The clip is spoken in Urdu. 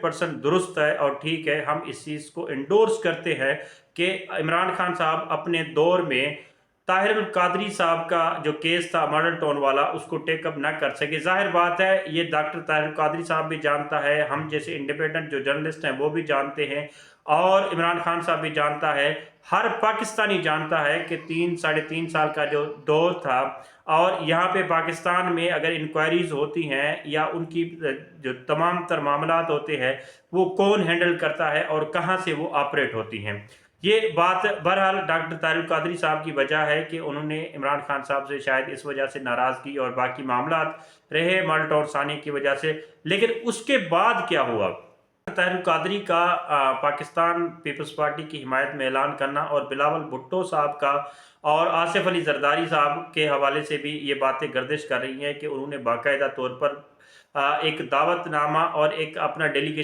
100% درست ہے اور ٹھیک ہے، ہم اس چیز کو انڈورس کرتے ہیں کہ عمران خان صاحب اپنے دور میں طاہر القادری صاحب کا جو کیس تھا ماڈل ٹاؤن والا، اس کو ٹیک اپ نہ کر سکے۔ ظاہر بات ہے، یہ ڈاکٹر طاہر القادری صاحب بھی جانتا ہے، ہم جیسے انڈیپینڈنٹ جو جرنلسٹ ہیں وہ بھی جانتے ہیں، اور عمران خان صاحب بھی جانتا ہے، ہر پاکستانی جانتا ہے کہ 3 ساڑھے 3 سال کا جو دور تھا، اور یہاں پہ پاکستان میں اگر انکوائریز ہوتی ہیں یا ان کی جو تمام تر معاملات ہوتے ہیں وہ کون ہینڈل کرتا ہے اور کہاں سے وہ آپریٹ ہوتی ہیں۔ یہ بات بہرحال ڈاکٹر طاہر القادری صاحب کی وجہ ہے کہ انہوں نے عمران خان صاحب سے شاید اس وجہ سے ناراضگی اور باقی معاملات رہے ماڈل ٹاؤن ثانی کی وجہ سے، لیکن اس کے بعد کیا ہوا؟ طاہر القادری کا پاکستان پیپلز پارٹی کی حمایت میں اعلان کرنا، اور بلاول بھٹو صاحب کا اور آصف علی زرداری صاحب کے حوالے سے بھی یہ باتیں گردش کر رہی ہیں کہ انہوں نے باقاعدہ طور پر ایک دعوت نامہ اور ایک اپنا ڈیلیگیشن